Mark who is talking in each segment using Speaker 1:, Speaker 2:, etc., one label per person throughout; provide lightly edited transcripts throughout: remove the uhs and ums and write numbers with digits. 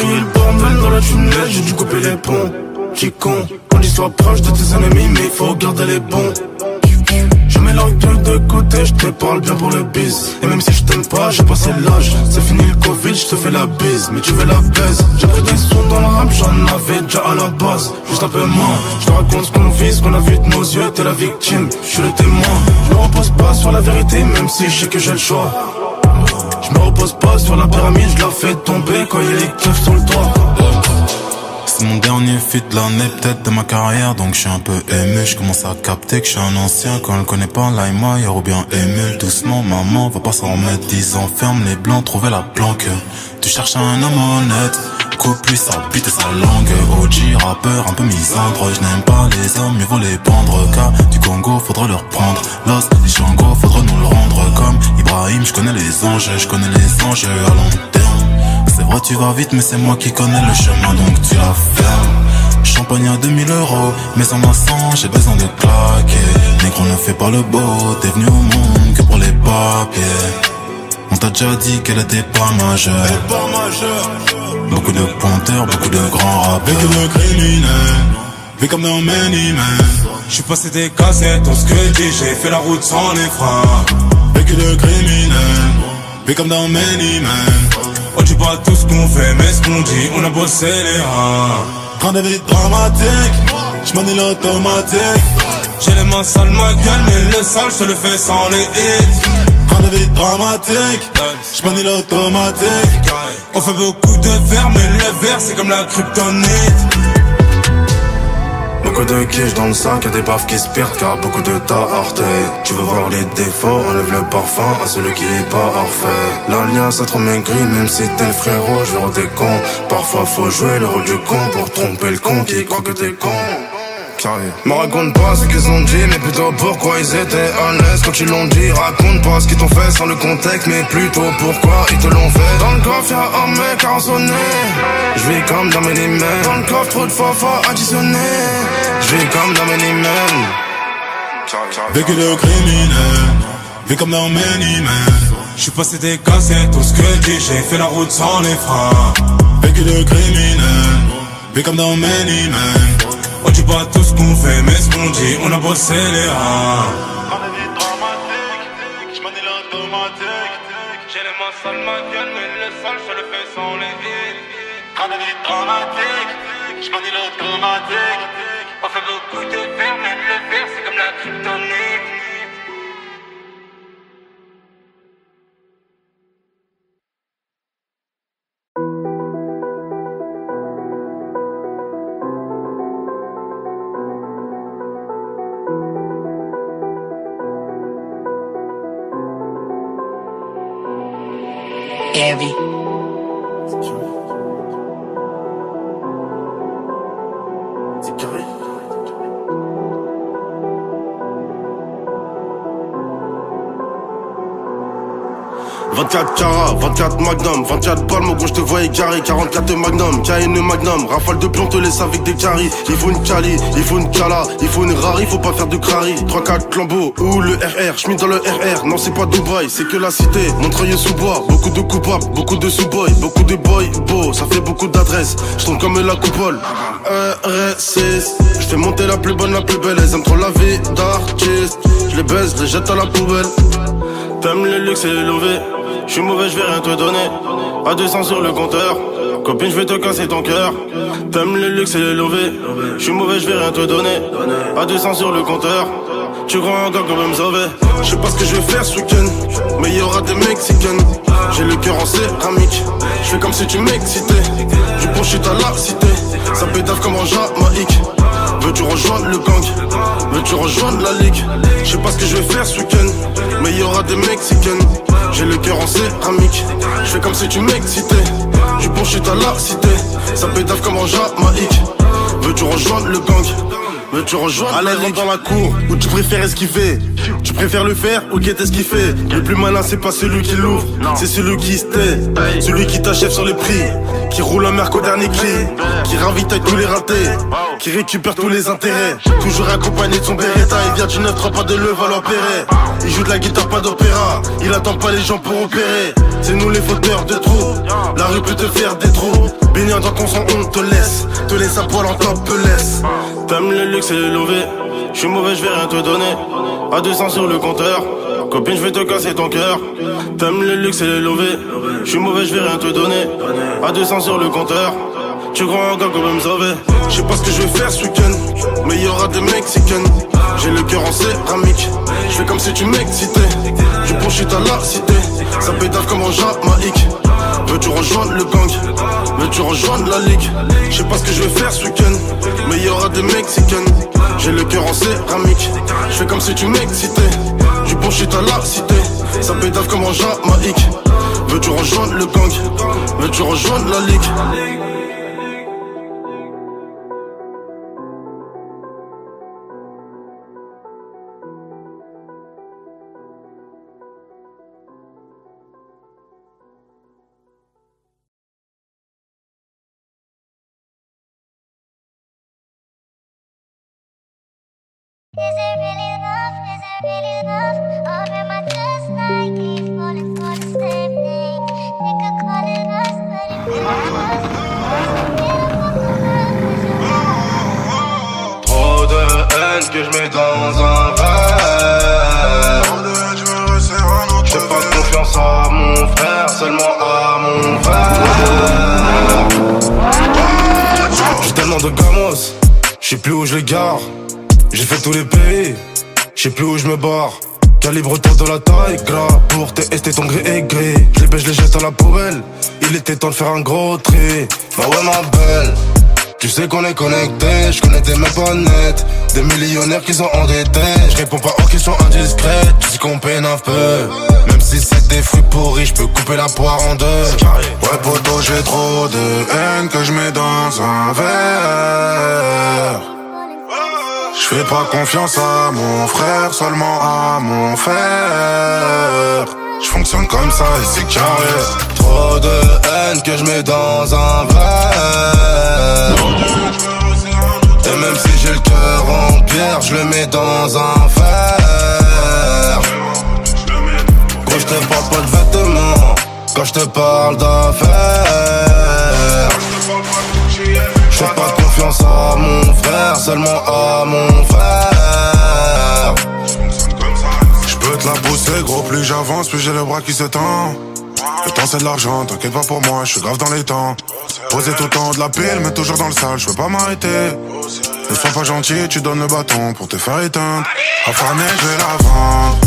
Speaker 1: crié le bordel dans la tunnel, j'ai dû couper les ponts. J'suis con, on dit sois proche de tes ennemis, mais faut garder les bons. Je mets leur gueule de côté, je te parle bien pour le bis. Et même si je t'aime pas, j'ai passé l'âge. C'est fini le Covid, je te fais la bise, mais tu veux la baise. J'ai pris des sons dans le rap, j'en avais déjà à la base. Juste un peu moins, je te raconte ce qu'on vit, ce qu'on a vu de nos yeux, t'es la victime, je suis le témoin. Je me repose pas sur la vérité, même si je sais que j'ai le choix. Je me repose pas sur la pyramide, je la fais tomber quand il y a les keufs sur le toit.
Speaker 2: C'est mon dernier feat de l'année, peut-être de ma carrière, donc je suis un peu ému. Je commence à capter que je suis un ancien. Quand elle connaît pas LimeWire ou bien émule. Doucement maman, va pas s'en remettre. 10 ans, ferme les blancs, trouver la planque. Tu cherches un homme honnête, coupe lui sa bite et sa langue. OG, rappeur, un peu misandre. Je n'aime pas les hommes, mieux vaut les pendre. Cas du Congo, faudra leur prendre. Los, les Django, faudra nous le rendre. Comme Ibrahim, je connais les anges, je connais les anges à long terme. C'est vrai tu vas vite mais c'est moi qui connais le chemin donc tu la fermes. Champagne à 2000 €, mais en a 100 j'ai besoin de claquer. Négro ne fait pas le beau, t'es venu au monde que pour les papiers. On t'a déjà dit qu'elle était pas majeure. Beaucoup de pointeurs, beaucoup de grands rappeurs.
Speaker 3: Vécu de criminel, vu comme dans Many Men. J'suis passé des cassettes, on se dit, j'ai fait la route sans les freins. Vécu de criminel, vu comme dans Many Men. On dit pas tout ce qu'on fait, mais ce qu'on dit, on a bossé les reins. Train de vie dramatique, j'm'en ai l'automatique. J'ai les mains sales, ma gueule, mais le sale, je le fais sans les hits. Train de vie dramatique, j'm'en ai l'automatique. On fait beaucoup de verre, mais le verre, c'est comme la kryptonite.
Speaker 1: Beaucoup de quiches dans le sac, y'a des baffes qui se perdent car beaucoup de tas heurté. Tu veux voir les défauts, enlève le parfum à celui qui est pas parfait. L'alliance a trop maigri, même si t'es le frérot, je vais des cons. Parfois faut jouer le rôle du con pour tromper le con qui croit que t'es con. Me raconte pas ce qu'ils ont dit, mais plutôt pourquoi ils étaient honnêtes quand ils l'ont dit. Raconte pas ce qu'ils t'ont fait sans le contexte, mais plutôt pourquoi ils te l'ont fait. Dans le coffre y'a un mec arraisonné, je vis comme dans Many Men. Dans le coffre trop de fois additionné, je vis comme dans Many Men.
Speaker 3: Vécu de criminel, vu comme dans Many Men. J'suis passé des cassettes, tout ce que dit, j'ai fait la route sans les freins. Vécu de criminel, vu comme dans Many Men. On dit pas tout ce qu'on fait, mais ce qu'on dit, on a bossé les reins. On a des dramatiques, j'm'en ai l'automatique. J'ai les mains sales, ma gueule, mais le sale, je le fais sans les hits. On a des dramatiques, j'm'en ai l'automatique. On fait beaucoup de verre, mais le verre, c'est comme la kryptonite.
Speaker 4: Heavy.
Speaker 1: 24 carats, 24 magnum, 24 balles, mon gros je te vois égaré. 44 magnum, KN magnum, rafale de plomb te laisse avec des caries. Il faut une cali, il faut une cala, il faut une rari, faut pas faire de crari. 3-4 lambeaux ou le RR, j'm'ai dans le RR. Non c'est pas Dubaï, c'est que la cité, Montreuil sous bois. Beaucoup de coupables, beaucoup de sous-boys, beaucoup de boys beau, ça fait beaucoup d'adresses. J'tombe comme la coupole, RS6. J'fais monter la plus bonne, la plus belle. Elles aiment trop la vie d'artiste. J'les baise, les jette à la poubelle. T'aimes le luxe et l'élevé. J'suis mauvais, j'vais rien te donner. À 200 sur le compteur. Copine, j'vais te casser ton cœur. T'aimes le luxe et l'élevé. J'suis mauvais, j'vais rien te donner. À 200 sur le compteur. Tu crois encore qu'on va me sauver? J'sais pas ce que je vais faire ce week-end, mais y'aura des Mexicaines. J'ai le cœur en céramique. J'fais comme si tu m'excitais. Du bullshit à la cité. Ça pétave comme en Jamaïque. Veux-tu rejoindre le gang? Veux-tu rejoindre la ligue? J'sais pas ce que je vais faire ce week-end, mais y'aura des Mexicaines. J'ai le cœur en céramique. J'fais comme si tu m'excitais. Du bullshit à la cité. Ça pétave comme en Jamaïque. Veux-tu rejoindre le gang? Veux-tu rejoindre? Allez, rentre dans la cour, ou tu préfères esquiver? Tu préfères le faire ou guetter ce qu'il fait? Le plus malin c'est pas celui qui l'ouvre, c'est celui qui se tait. Celui qui t'achève sur les prix, qui roule un merc au dernier cri, qui ravitaille tous les ratés, qui récupère tous les intérêts. Toujours accompagné de son Beretta, il vient du 9-3, pas de Levallois-Perret. Il joue de la guitare, pas d'opéra, il attend pas les gens pour opérer. C'est nous les fauteurs de trous, la rue peut te faire des trous. Baignant dans ton sang, on te laisse à poil en top, te laisse. T'aimes le luxe et le lové, j'suis mauvais, j'vais rien te donner. À 200 sur le compteur, copine, j'vais te casser ton cœur. T'aimes le luxe et le lové, j'suis mauvais, j'vais rien te donner. À 200 sur le compteur, tu crois encore qu'on va me sauver. J'sais pas ce que je vais faire ce week-end, mais y'aura des Mexicaines. J'ai le cœur en céramique, j'fais comme si tu m'excitais. Du bullshit à la cité, ça pétave comme en Jamaïque. Veux-tu rejoindre le gang? Veux-tu rejoindre la ligue? J'sais pas ce que je vais faire ce week-end, mais y'aura des Mexicaines. J'ai le cœur en céramique, j'fais comme si tu m'excitais. Du bullshit à la cité, ça pétave comme en Jamaïque. Veux-tu rejoindre le gang? Veux-tu rejoindre la ligue?
Speaker 4: Is it really love? Is it really love? Or am I just like it? Falling for the same thing. They could call it lust, but it really was.
Speaker 1: Trop de haine que je mets dans un verre.
Speaker 3: Trop de haine, je me resserre un autre.
Speaker 1: J'ai pas confiance à mon frère, seulement à mon frère. J'ai tellement de gamos, j'sais plus où je les gare. J'ai fait tous les pays, j'sais plus où je me barre. Calibre-toi de la taille, gras. Pour tester ton gré et gris. Je les baisse, je les jette à la poubelle. Il était temps de faire un gros tri. Bah ouais ma belle, tu sais qu'on est connectés. Je connais tes mêmes pas net. Des millionnaires qui sont endettés. Je réponds pas aux questions indiscrètes. Tu sais qu'on peine un peu. Même si c'est des fruits pourris, je peux couper la poire en deux. Ouais poto, j'ai trop de haine que je mets dans un verre. Je fais pas confiance à mon frère, seulement à mon frère. Je fonctionne comme ça et c'est carré. Trop de haine que je mets dans un verre. Et même si j'ai le cœur en pierre, je le mets dans un verre. Quand je te parle pas de vêtements, quand je te parle d'affaires. Je fais pas confiance à mon frère, seulement à mon frère.
Speaker 3: Je peux te la pousser gros, plus j'avance, plus j'ai le bras qui se tend. Le temps c'est de l'argent, t'inquiète pas pour moi, je suis grave dans les temps. Posé tout le temps de la pile, mais toujours dans le sale, je peux pas m'arrêter. Ne sois pas gentil, tu donnes le bâton pour te faire éteindre. Affamé, je vais la vendre,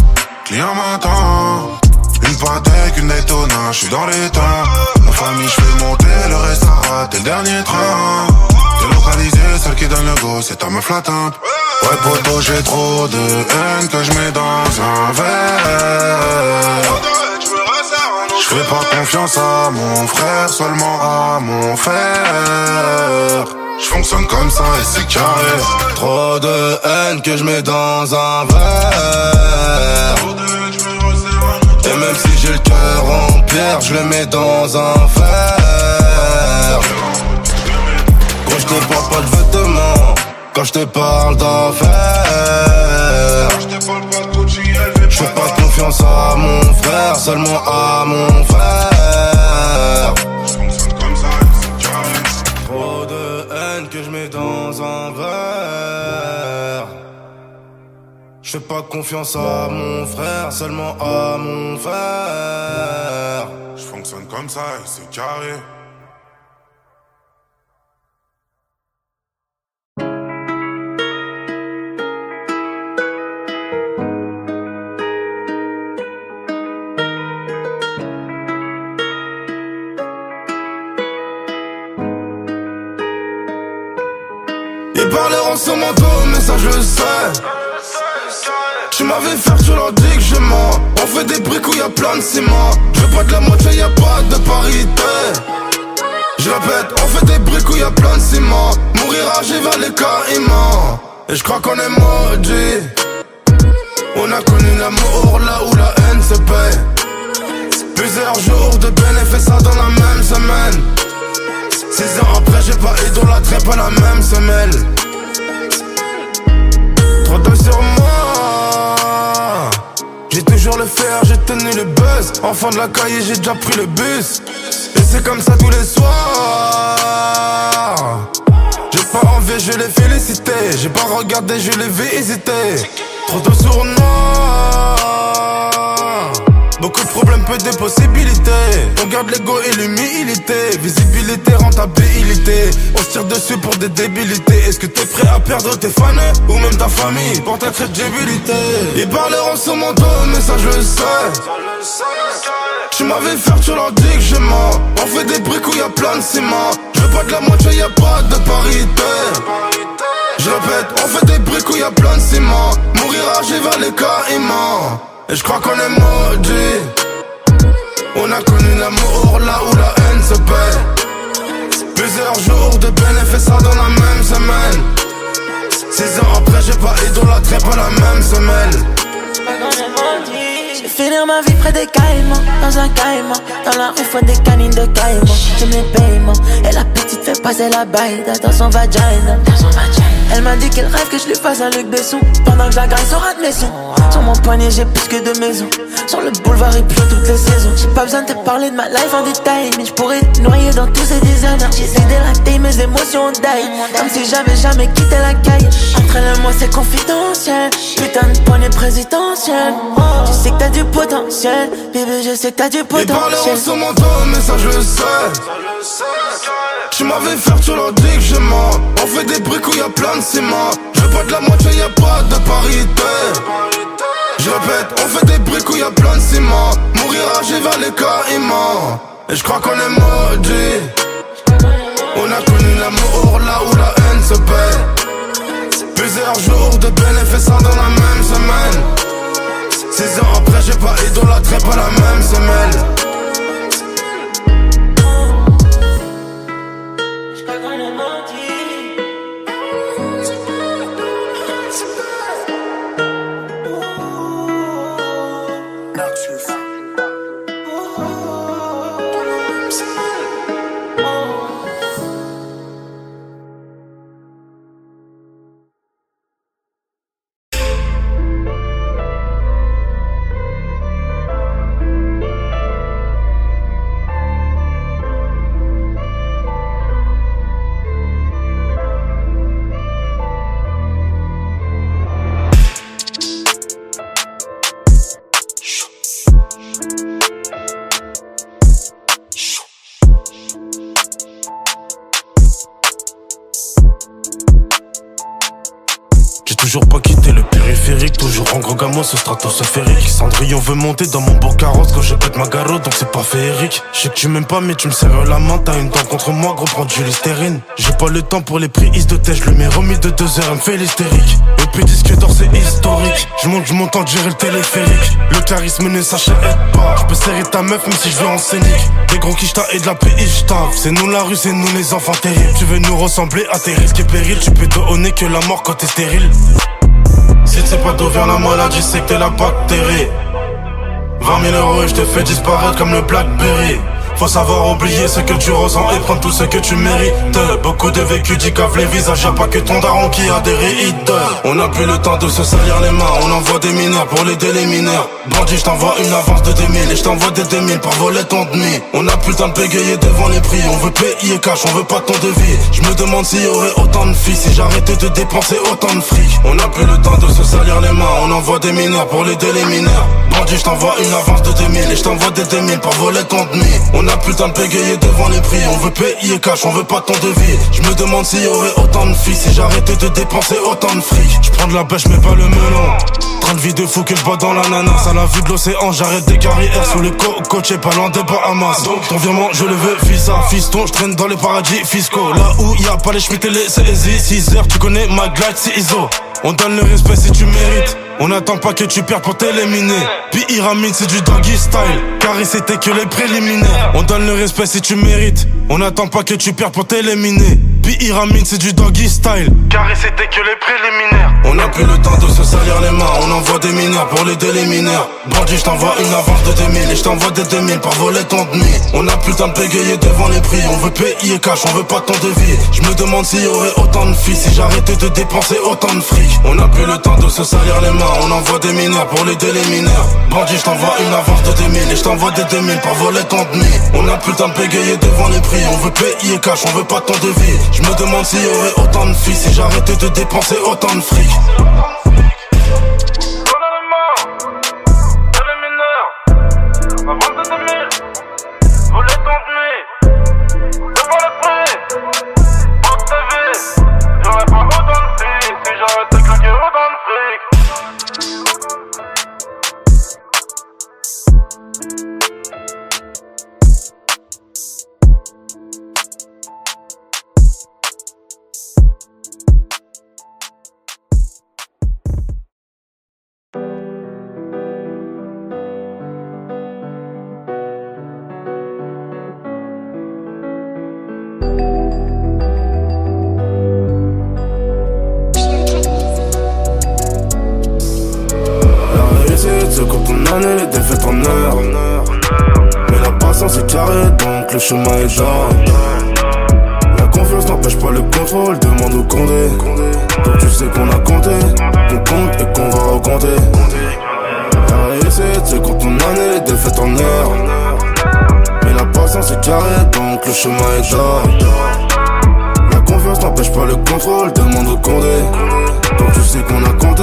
Speaker 3: client m'attend. Une Patek, une Daytona, je suis dans les temps. Ma famille, je fais monter, le reste à rater le dernier train. Délocalisé, celle qui donne le go, c'est ta meuf la tempe. Ouais poto, j'ai trop de haine que je mets dans un verre. Je fais pas confiance à mon frère, seulement à mon frère. Je fonctionne comme ça et c'est carré.
Speaker 1: Trop de haine que je mets dans un verre. Et même si j'ai le cœur en pierre, je le mets dans un verre. Quand je te parle pas de vêtements, quand je te parle d'affaires. Je fais pas confiance à mon frère, seulement à mon frère. Trop de haine que je mets dans un verre. Je fais pas confiance à mon frère, seulement à mon frère.
Speaker 3: Je fonctionne comme ça et c'est carré.
Speaker 1: Ils parleront sur mon dos, mais ça je le sais. Tu m'avais fait, tu leur dis que je mens. On fait des briques où y'a plein de ciment. Je veux pas de la moitié, y'a pas de parité. Je répète, on fait des briques où y'a plein de ciment. Mourir âgé vers les caïmans. Et je crois qu'on est maudit. On a connu l'amour là où la haine se paye. Plusieurs jours de bénéfices dans la même semaine. 6 ans après j'ai pas idolâtré pas la même semelle.
Speaker 5: sur moi. J'ai toujours le fer, j'ai tenu le buzz. Enfant de la caille, j'ai déjà pris le bus. Et c'est comme ça tous les soirs. J'ai pas envie, je l'ai félicité. J'ai pas regardé, je l'ai vu hésiter. Trop de sournois. Beaucoup de problèmes, peu de possibilités. On garde l'ego et l'humilité. Visibilité, rentabilité. On se tire dessus pour des débilités. Est-ce que t'es prêt à perdre tes fans ou même ta famille pour ta crédibilité? Ils parleront sur mon dos, mais ça je le sais. Tu m'avais fait, tu leur dis que je mens. On fait des briques où y'a plein de ciment. Je veux pas de la moitié, y'a pas de parité. Je répète, on fait des briques où y'a plein de ciment. Mourir âgé vers les caïmans. Et je crois qu'on est maudit. On a connu l'amour là où la haine se paie. Plusieurs jours de bénéfices dans la même semaine. 6 ans après j'ai pas idolâtré pas la même semelle.
Speaker 6: Je vais finir ma vie près des caïmans, dans un caïman. Dans la rue faut des canines de caïman. J'ai mes paiements, et la petite fait passer la baille dans son vagina. Elle m'a dit qu'elle rêve que je lui fasse un Luc Besson. Pendant que j'agraille sur admission. Sur mon poignet j'ai plus que 2 maisons. Sur le boulevard il pleut toutes les saisons. J'ai pas besoin de te parler de ma life en détail, mais je pourrais te noyer dans tous ces designers. J'essaie d'élater mes émotions die. Comme si j'avais jamais quitté la caille. Entre elle et moi c'est confidentiel. Putain de poignée présidentielle. Je sais que t'as du potentiel. Bébé je sais que t'as du potentiel.
Speaker 5: Ils parleront sur mon dos mais ça je le sais. Tu m'avais fait, tu leur dis que je mens. On fait des briques où y'a plein de ciment. Je veux pas de la moitié, y'a pas de parité. Je répète, on fait des briques où y'a plein de ciment. Mourir âgé vers les caïmans. Et je crois qu'on est maudit. On a connu l'amour là où la haine se paie. Plusieurs jours de bénéfices dans la même semaine. 6 ans après j'ai pas idolâtré pas la même semelle. Toujours pas quitté le périphérique, toujours en gros gamin ce stratosphérique. Cendrillon veut monter dans mon beau carrosse quand je pète ma garotte, donc c'est pas féerique. Je sais que tu m'aimes pas mais tu me serres la main, t'as une dent contre moi, gros prends du Listerine. J'ai pas le temps pour les prises de tête, je le mets remis de 2 heures, elle me fait l'hystérique. Et puis disque d'or c'est historique, je monte en gérer le téléphérique. Le charisme ne s'achète pas, je peux serrer ta meuf même si je veux en scénique. Des gros quicheta et de la PI, c'est nous la rue, c'est nous les enfants terribles. Tu veux nous ressembler à tes risques et périls, tu peux donner que la mort quand t'es stérile. Si tu sais pas d'où vient la maladie, c'est que t'es la bactérie. 20 000 € et je te fais disparaître comme le Blackberry. Faut savoir oublier ce que tu ressens et prendre tout ce que tu mérites. Beaucoup de vécu dit cave les visages, y'a pas que ton daron qui a des rides. On a plus le temps de se salir les mains, on envoie des mineurs pour l'aider les mineurs. Bandit, je t'envoie une avance de 2000 et je t'envoie des 2000 pour voler ton demi. On a plus le temps de bégayer devant les prix, on veut payer cash, on veut pas ton devis. Je me demande s'il y aurait autant de filles si j'arrêtais de dépenser autant de fric. On a plus le temps de se salir les mains, on envoie des mineurs pour l'aider les mineurs. Bandit, je t'envoie une avance de 2000 et je t'envoie des 2000 pour voler ton demi. On a plus le temps de bégayer devant les prix, on veut payer cash, on veut pas ton devis. Je me demande s'il y aurait autant de filles si j'arrêtais de dépenser autant de fric. Je prends de la pêche mais pas le melon. Train de vie de fou que je bois dans l'ananas. À la vue de l'océan, j'arrête des carrières sous les cocotiers, pas loin des Bahamas. Donc ton virement, je le veux, fissa, fiston, je traîne dans les paradis fiscaux. Là où y a pas les schmitt et les CSI. 6 heures, tu connais ma glide, c'est ISO. On donne le respect si tu mérites. On n'attend pas que tu perds pour t'éliminer. Puis Pyramide c'est du doggy style, car c'était que les préliminaires. On donne le respect si tu mérites. On n'attend pas que tu perds pour t'éliminer. Baby Iramine, c'est du doggy style. Carré, c'était que les préliminaires. On n'a plus le temps de se salir les mains. On envoie des mineurs pour les déliminaires. Bandit, je t'envoie une avance de 2000 et je t'envoie des 2000 par volet ton demi. On n'a plus le temps de bégayer devant les prix. On veut payer cash, on veut pas ton devis. Je me demande s'il y aurait autant de filles si j'arrêtais de dépenser autant de fric. On n'a plus le temps de se salir les mains. On envoie des mineurs pour les déliminaires. Bandit, je t'envoie une avance de 2000 et je t'envoie des 2000 par volet ton demi. On n'a plus le temps de bégayer devant les prix. On veut payer cash, on veut pas ton devis. Je me demande s'il y aurait autant de filles si j'arrêtais de dépenser autant de fric. C'est quand ton année, les défaites en heure. Mais la patience est carrée, donc le chemin est jarre. La confiance n'empêche pas le contrôle, demande au Condé. Donc tu sais qu'on a compté, qu'on compte et qu'on va recompter. La réussite, c'est quand ton année, les défaites en heure. Mais la patience est carrée, donc le chemin est jarre. La confiance n'empêche pas le contrôle, demande au Condé. Donc tu sais qu'on a compté,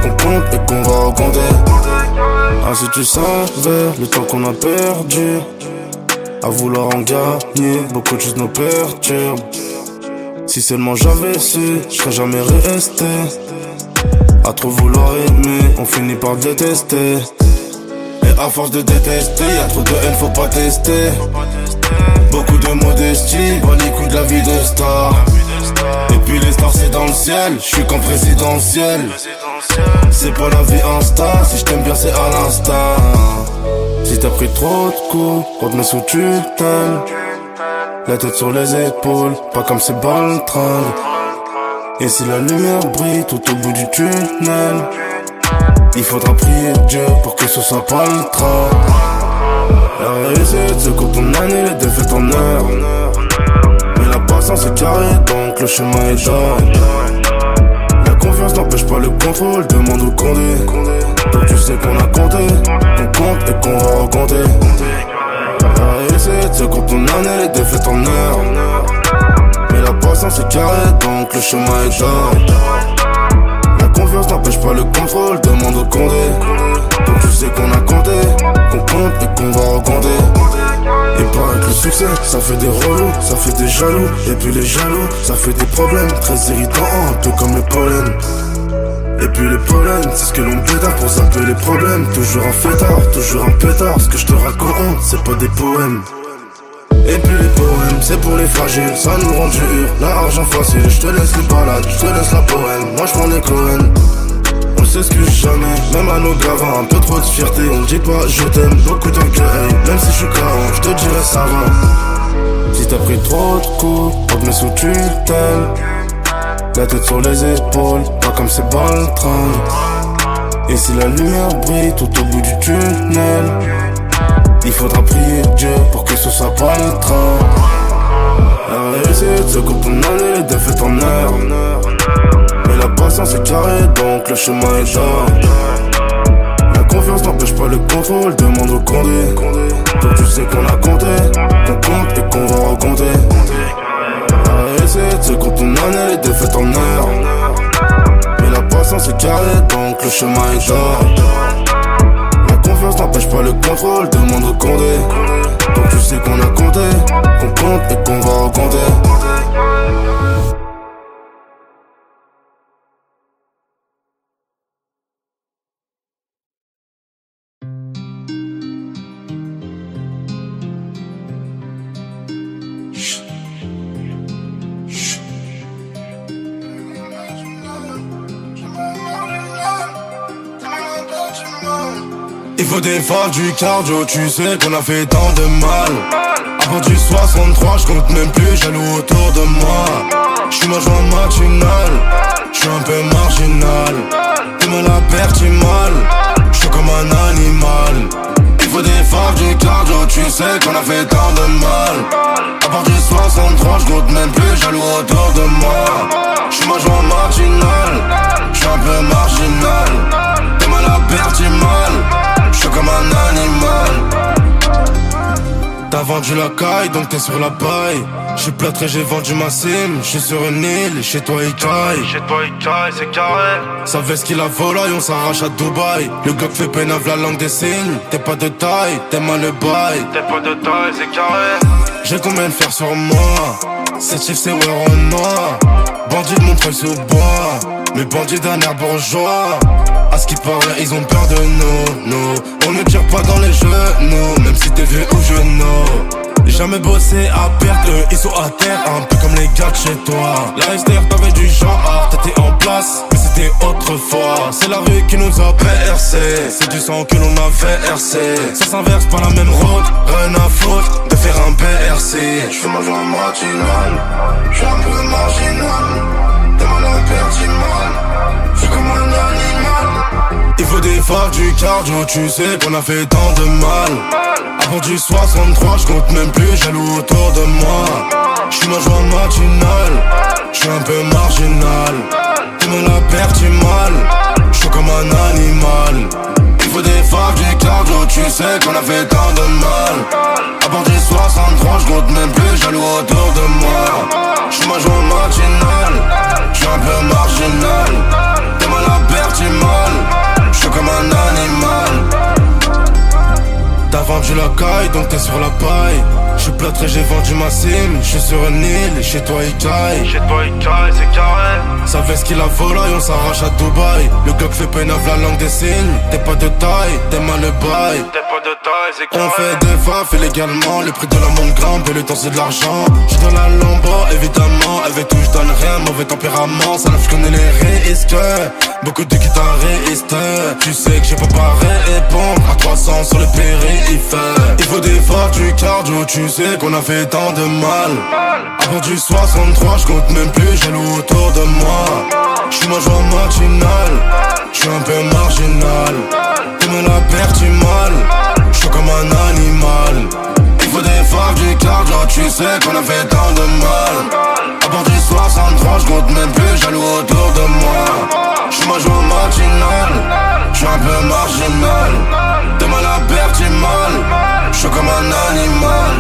Speaker 5: qu'on compte et qu'on va recompter. Ah si tu savais le temps qu'on a perdu à vouloir en gagner, beaucoup de choses nous perturbent. Si seulement j'avais su, je serais jamais resté. À trop vouloir aimer, on finit par détester. Et à force de détester, y'a trop de haine, faut pas tester. Beaucoup de modestie, bon les coups de la vie de star. Et puis les stars c'est dans le ciel, je suis qu'en présidentiel. C'est pas la vie Insta, si je t'aime bien c'est à l'instant. Si t'as pris trop de coups, on te met sous tutelle. La tête sur les épaules, pas comme ces baltringues. Et si la lumière brille tout au bout du tunnel, il faudra prier Dieu pour que ce soit pas le train. La réussite c'est quand ton année, les défaites en heure. Mais la patience est carrée, donc le chemin est jarre. La confiance n'empêche pas le contrôle, demande au Condé. Donc tu sais qu'on a compté, qu'on compte et qu'on va recompter. La réussite c'est quand ton année, les défaites en heure. Mais la patience est carrée, donc le chemin est jarre. La confiance n'empêche pas le contrôle, demande au Condé. Donc tu sais qu'on a compté, qu'on compte et qu'on va recompter. Il paraît que le succès, ça fait des relous, ça fait des jaloux. Et puis les jaloux, ça fait des problèmes très irritants, un peu comme le pollen. Et puis les pollens, c'est ce que l'on pétard pour zapper les problèmes. Toujours un fêtard, toujours un pétard. Ce que je te raconte, c'est pas des poèmes. Et puis les poèmes, c'est pour les fragiles, ça nous rend dur. L'argent facile, je te laisse les balades, je te laisse la poème. Moi je prends les Cohen. On s'excuse jamais, même à nos gravins. Un peu trop de fierté, on me dit pas je t'aime. Beaucoup d'orgueil, même si je suis carré, je te dirais ça va. Si t'as pris trop de coups, on te met sous tutelle. La tête sur les épaules, pas comme ces baltringues. Et si la lumière brille tout au bout du tunnel, il faudra prier Dieu pour que ce soit pas le train. La réussite c'est quand ton année, les défaites en heure. Mais la patience est carrée, donc le chemin est jarre. La confiance n'empêche pas le contrôle, demande au Condé. Donc tu sais qu'on a compté, qu'on compte et qu'on va recompter. La réussite c'est quand ton année, les défaites en heure. Mais la patience est carrée, donc le chemin est jarre. La confiance n'empêche pas le contrôle, demande au Condé. Donc tu sais qu'on a compté, qu'on compte et qu'on va recompter. Il faut des phases du cardio, tu sais qu'on a fait tant de mal. Avant du 63, je compte même plus jaloux autour de moi. J'suis ma joie matinale, j'suis un peu marginal. T'es mal à perdre, t'es mal, j'suis comme un animal. Il faut des phares, du cardio, tu sais qu'on a fait tant de mal. À part du 63, je compte même plus jaloux autour de moi. J'suis ma joie matinale, j'suis un peu marginal. T'es mal à perdre, t'es mal, j'suis comme un animal. T'as vendu la caille, donc t'es sur la paille. J'suis plâtré, j'ai vendu ma sim. J'suis sur une île, et chez toi il caille. Chez toi il caille, c'est carré. Sa veste qu'il a volaille, on s'arrache à Dubaï. Le Glock fait pénave la langue des signes. T'es pas de taille, t'es mal le bail. T'es pas de taille, c'est carré. J'ai combien de fer sur moi. Cette chiffre c'est ouais en noir. Bandit de Montreuil sous bois. Mais bandits d'un air bourgeois. À ce qui paraît, ils ont peur de nous. On ne tire pas dans les genoux, même si t'es vieux ou genou. Jamais bossé à perte, ils sont à terre, un peu comme les gars de chez toi. La STR t'avais du genre, t'étais en place, mais c'était autrefois. C'est la rue qui nous a percé, c'est du sang que l'on avait versé. Ça s'inverse par la même route, rien à foutre de faire un BRC. J'fais ma joie matinale, j'suis un peu marginal. T'es mal à perdre, t'es mal, j'suis comme un animal. Il faut des phares, du cardio, tu sais qu'on a fait tant de mal. Avant du 63, je compte même plus jaloux autour de moi. J'suis ma joie matinale, j'suis un peu marginal. T'es mal à perdre, t'es mal, j'suis comme un animal. Il faut des phares, du cardio, tu sais qu'on a fait tant de mal. Avant du 63, je compte même plus jaloux autour de moi. J'suis ma joie matinale, j'suis un peu marginal. T'es mal à perdre, t'es mal, j'suis comme un animal. T'as vendu la caille, donc t'es sur la paille. J'suis plâtré, j'ai vendu ma sim. J'suis sur une île, et chez toi il caille. Chez toi il caille, c'est carré. Sa veste qu'il a volaille, on s'arrache à Dubaï. Le Glock fait pénave la langue des signes. T'es pas de taille, t'es mal le bail. T'es pas de taille, c'est carré. On fait des faf illégalement, le prix de la montre grimpe et le temps c'est de l'argent. J'suis dans la Lambo, évidemment. Avec tout j'donne rien, mauvais tempérament. Ça je connais les risques. Beaucoup de guitaristes. Tu sais que j'ai pas pareil répondre à 300 sur le périph'. Il faut des phares, du cardio, tu sais qu'on a fait tant de mal. Avant du 63, je compte même plus jaloux autour de moi. J'suis ma joie matinale, j'suis un peu marginal. T'es mal à perdre, t'es mal, j'suis comme un animal. Il faut des phares, du cardio, tu sais qu'on a fait tant de mal. Avant du 63, je compte même plus jaloux autour de moi. J'suis ma joie matinale, j'suis un peu marginal. T'es mal à perdre, t'es mal, j'suis comme un animal.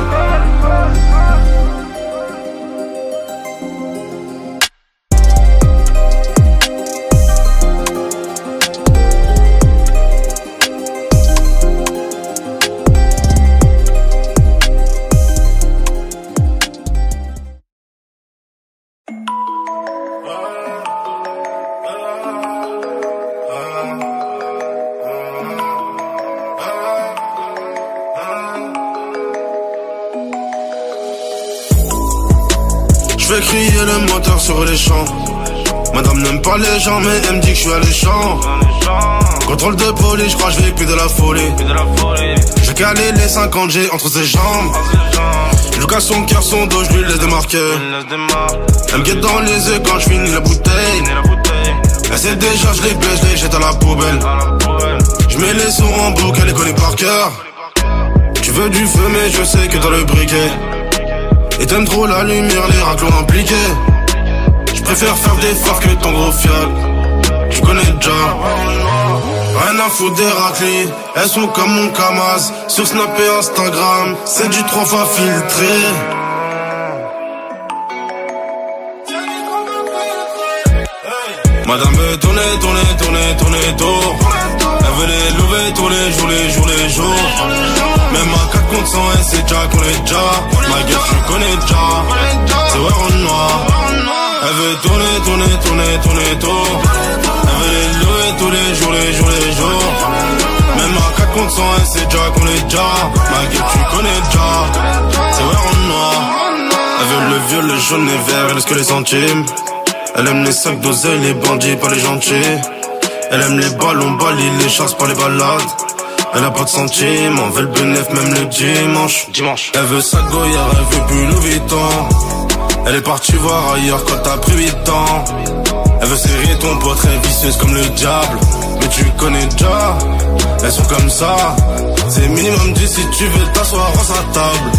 Speaker 1: Je fais crier le moteur sur les champs. Madame n'aime pas les gens mais elle me dit que je suis alléchant. Contrôle de police, je crois que je vais plus de la folie. J'ai calé les 50 G entre ses jambes. Je lui casse son cœur, son dos, je lui laisse démarquer. Elle me guette dans les yeux quand je finis la bouteille. Elle sait déjà, je les baisse, je les jette à la poubelle. Je mets les sons en boucle, elle les connaît par cœur. Tu veux du feu mais je sais que t'as le briquet. Et t'aimes trop la lumière, les raclons impliqués. Je préfère faire des phares que ton gros fial. Tu connais déjà. Rien à foutre des raclis, elles sont comme mon Kamaz. Sur Snap et Instagram, c'est du 3 fois filtré. Madame veut tourner, tour. Elle veut les lever tous les jours. Même à 4 contre 100, elle sait déjà qu'on est déjà. Ma gueule, tu connais déjà. C'est ouais en noir. Elle veut tourner, tour. Elle veut les lever tous les jours. Même à 4 contre 100, elle sait déjà qu'on est déjà. Ma gueule, tu connais déjà. C'est ouais en noir. Elle veut le vieux, le jaune, les verts, elle laisse que les centimes. Elle aime les sacs d'oseille, les bandits, pas les gentils. Elle aime les ballons, balis, les chasses, pas les balades. Elle a pas de sentiments, veut le bénéf même le dimanche. Elle veut sa goyère, elle veut plus Louis Vuitton. Elle est partie voir ailleurs quand t'as pris 8 ans. Elle veut serrer ton pote, très vicieuse comme le diable. Mais tu connais déjà, elles sont comme ça. C'est minimum 10 si tu veux t'asseoir à sa table.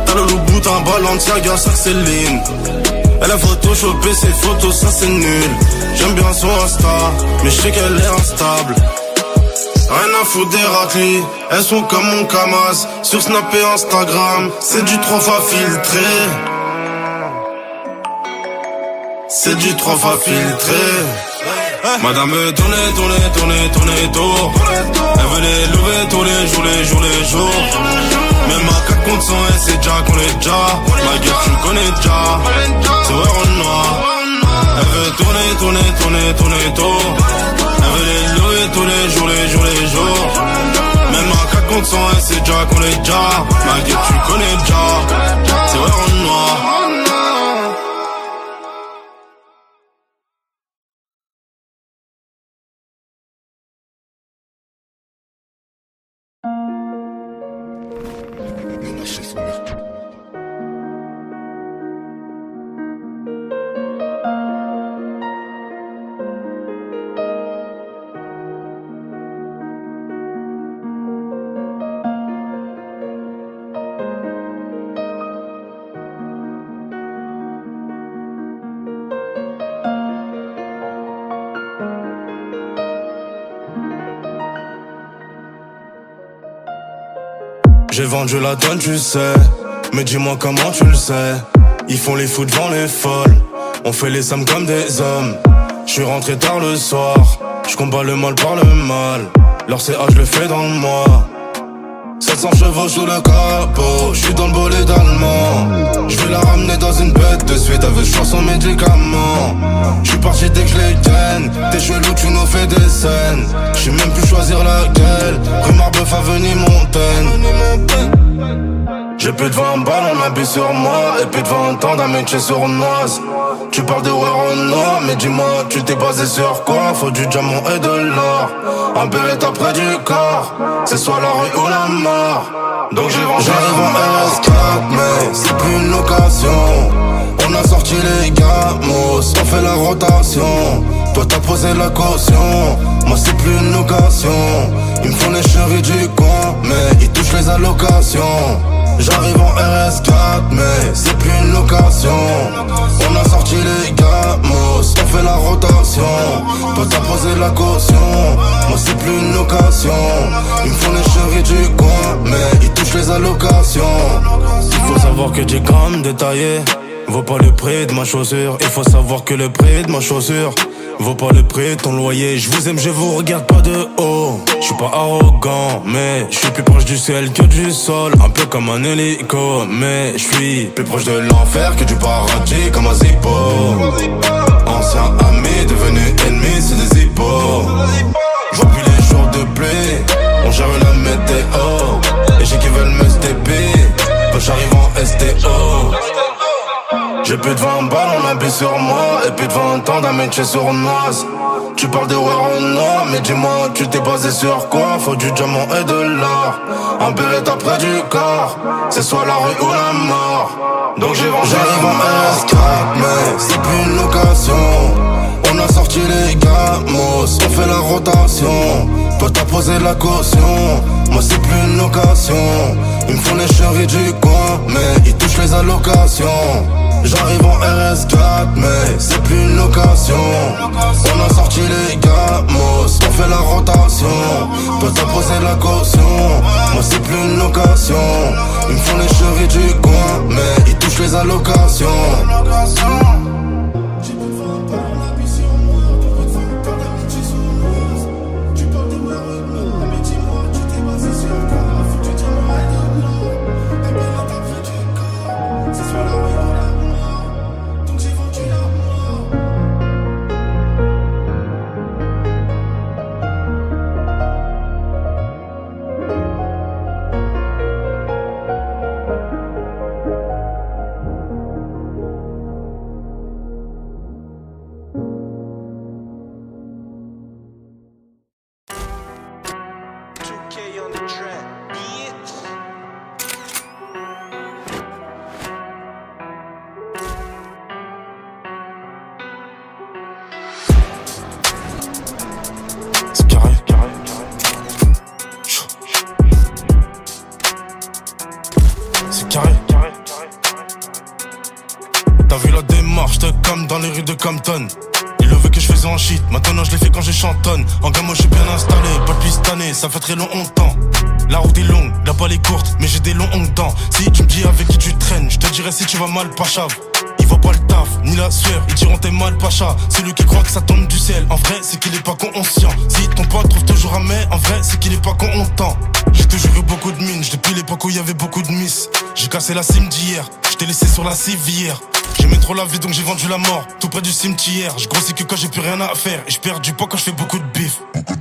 Speaker 1: T'as le loup bout, un Balenciaga, ça c'est Céline. Elle a photoshopé ses photos, ça c'est nul. J'aime bien son Insta, mais je sais qu'elle est instable. Rien à foutre des raclis, elles sont comme mon Kamaz. Sur Snap et Instagram, c'est du 3 fois filtré. C'est du 3 fois filtré. Madame veut tourner tour. Elle veut les lever tous les jours. Même à 4 contre 100, elle sait déjà qu'on est déjà. Ma gueule tu connais déjà, c'est vrai en noir. Elle veut tourner tour. Elle veut les lever tous les jours. Même à 4 contre 100, elle sait déjà qu'on est déjà. Ma gueule tu connais déjà, c'est vrai en noir. J'ai vendu la donne, tu sais. Mais dis-moi comment tu le sais. Ils font les fous devant les folles. On fait les sommes comme des hommes. J'suis rentré tard le soir. J'combats le mal par le mal. Leur CA je le fais dans le mois. 700 chevaux sous le capot. J'suis dans le bolide allemand. J'vais la ramener dans une bête de suite avec chanson médicament. J'suis parti dès que j'les gagne. T'es chelou, tu nous fais des scènes. J'sais même plus choisir laquelle. Rue Marbeuf, avenue Montaigne. J'ai plus de 20 balles, on habille sur moi. Et plus de 20 ans d'un métier sournoise. Tu parles de war en noir, mais dis-moi, tu t'es basé sur quoi? Faut du diamant et de l'or. Un beretta près du corps. C'est soit la rue ou la mort. Donc j'arrive en RS4, mais c'est plus une location. On a sorti les gamos, on fait la rotation. Toi t'as posé la caution, moi c'est plus une location. Ils me font les chéris du coin, mais ils touchent les allocations. J'arrive en RS4, mais c'est plus une location. On a sorti les gamos, on fait la rotation. Toi t'as posé la caution, moi c'est plus une location. Ils me font les chéris du coin, mais ils touchent les allocations. Il faut savoir que j'ai grammes détaillé vaut pas le prix de ma chaussure. Il faut savoir que le prix de ma chaussure vaut pas le prix de ton loyer. Je vous aime, je vous regarde pas de haut. Je suis pas arrogant, mais je suis plus proche du ciel que du sol. Un peu comme un hélico, mais je suis plus proche de l'enfer que du paradis comme un zippo. Ancien ami devenu ennemi, c'est des hippos. Je vois plus les jours de pluie, on gère la météo. Et j'ai qui veulent me stepper, quand j'arrive en STO. J'ai plus de 20 balles, on habille sur moi. Et plus de 20 ans d'un métier sournoise. Tu parles de war en noir, mais dis-moi, tu t'es basé sur quoi? Faut du diamant et de l'or. Un beretta près du corps. C'est soit la rue ou la mort. Donc j'arrive en RS4, mais c'est plus une location. On a sorti les gamos, on fait la rotation. Toi t'as posé la caution, moi c'est plus une location. Ils me font les chéris du coin, mais ils touchent les allocations. J'arrive en RS4, mais c'est plus une location. On a sorti les gamos, on fait la rotation. Toi t'as posé la caution, moi c'est plus une location. Ils me font les chéris du coin, mais ils touchent les allocations.
Speaker 5: Compton. Il veut que je faisais en shit, maintenant je l'ai fait quand je chantonne. En gamme, je suis bien installé, pas depuis cette année, ça fait très longtemps. La route est longue, la balle est courte, mais j'ai des longs dents. Si tu me dis avec qui tu traînes, je te dirai si tu vas mal, pas chave. Il voit pas le taf, ni la sueur, ils diront t'es mal, pacha. Celui qui croit que ça tombe du ciel, en vrai c'est qu'il est pas conscient. Si ton pote trouve toujours un mais, en vrai c'est qu'il est pas content. J'ai toujours eu beaucoup de mines, depuis l'époque où il y avait beaucoup de miss. J'ai cassé la cime d'hier, je t'ai laissé sur la civière. J'aimais trop la vie donc j'ai vendu la mort, tout près du cimetière. Je grossis que quand j'ai plus rien à faire, et je perds du poids quand je fais beaucoup de bif.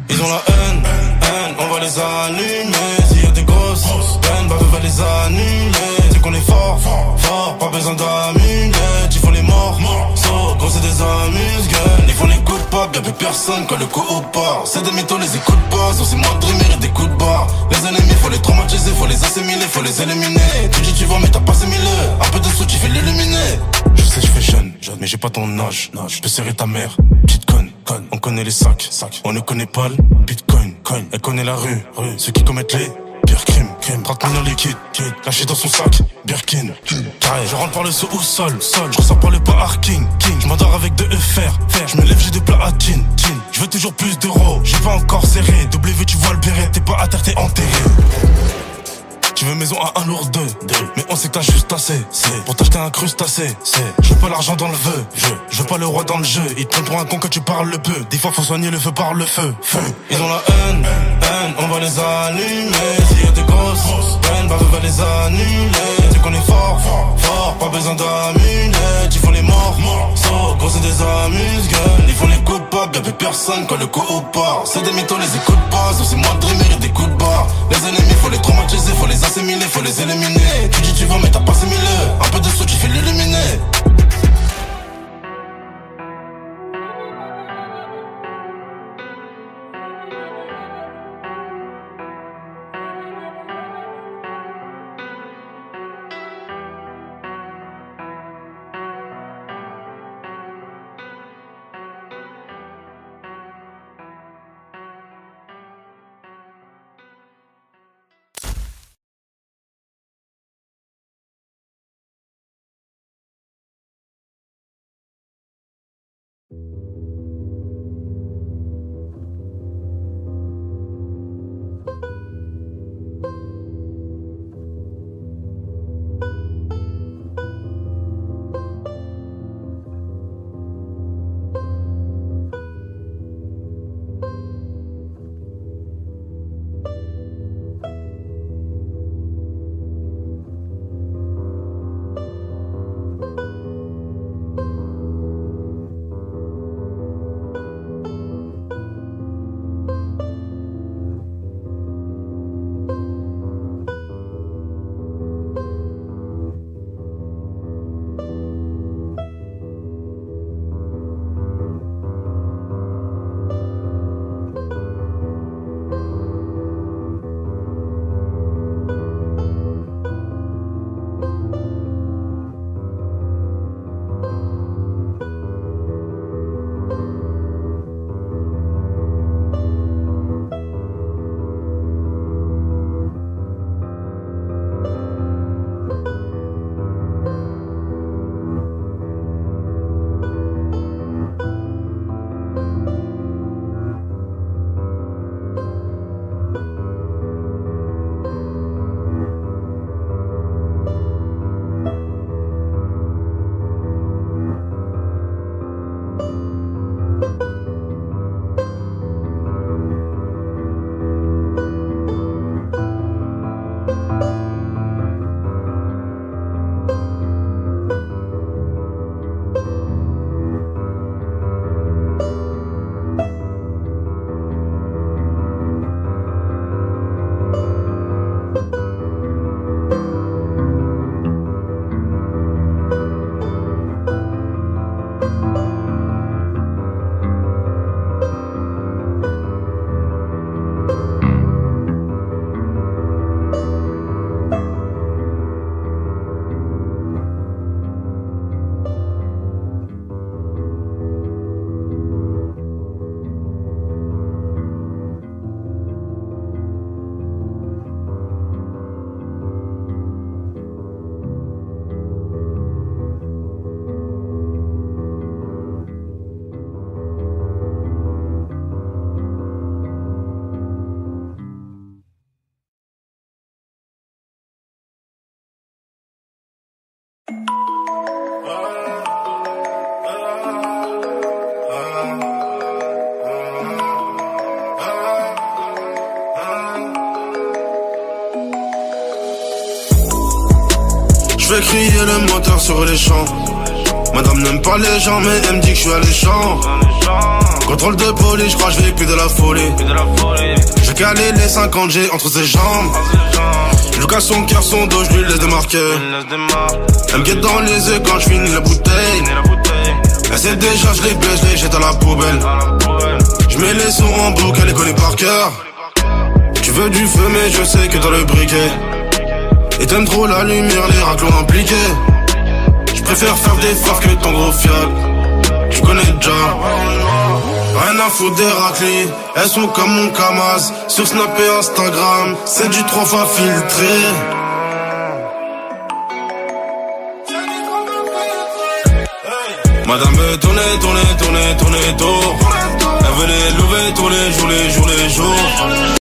Speaker 5: Ils ont la haine, on va les allumer. S'il y a des grosses peines, bah va les annuler. Dis qu'on est fort, pas besoin d'amulettes. Ils font les morts, gros c'est des amuse-gueules. Ils font les coups de pas, y'a plus personne quand le coup au part. C'est des mythos, les écoute pas, c'est moi de dreamer et des coups de barre. Les ennemis faut les traumatiser, faut les assimiler, faut les éliminer. Tu dis tu vas mais t'as pas sémilé, un peu de sous tu fais l'illuminer. Je sais je fais jeune, mais j'ai pas ton âge. Je peux serrer ta mère, petite conne. On connaît les sacs, on ne connaît pas le bitcoin. Elle connaît la rue, ceux qui commettent les pires crimes. 30 millions liquide, lâché dans son sac, Birkin. Carré, je rentre par le sous-sol, je ressors par le parking. Je m'endors avec de EFR, je me lève, j'ai des platines. Je veux toujours plus d'euros, j'ai pas encore serré. W, tu vois le béret, t'es pas à terre, t'es enterré. Tu veux maison à 1 lourd 2, mais on sait que t'as juste assez. Pour t'acheter un crustacé, je veux pas l'argent dans le vœu, je veux pas le roi dans le jeu. Ils te prennent pour un con quand tu parles le peu. Des fois faut soigner le feu par le feu. Ils ont la haine, on va les allumer. S'il y a des grosses peines, bah va les annuler. Dis qu'on est fort, pas besoin d'amulettes. Ils font les morts, gros c'est des amuse-gueules. Ils font les coupables, y'a plus personne quand le coup au part. C'est des mythos, les écoute pas, c'est moi de dreamer et des coups de barre. Les ennemis faut les traumatiser, faut les assimiler, faut les éliminer. Tu dis tu vas mais t'as pas sémilé, un peu de sous tu fais l'illuminer.
Speaker 1: fais crier le moteur sur les champs. Madame n'aime pas les gens mais elle me dit que je suis alléchant. Contrôle de police, je crois que je vais plus de la folie. J'ai calé les 50 G entre ses jambes. Je casse son cœur, son dos, je lui laisse démarquer. Elle me guette dans les yeux quand je finis la bouteille. Elle sait déjà, je les baisse, je les jette à la poubelle. Je mets les sons en boucle, elle les connaît par cœur. Tu veux du feu mais je sais que dans le briquet. Et t'aimes trop la lumière, les raclons impliqués. Je préfère faire des phares que ton gros fiac. Tu connais déjà. Rien à foutre des raclis. Elles sont comme mon Kamaz. Sur Snap et Instagram, c'est du 3 fois filtré. Madame veut tourner tour. Elle veut les lever tous les jours.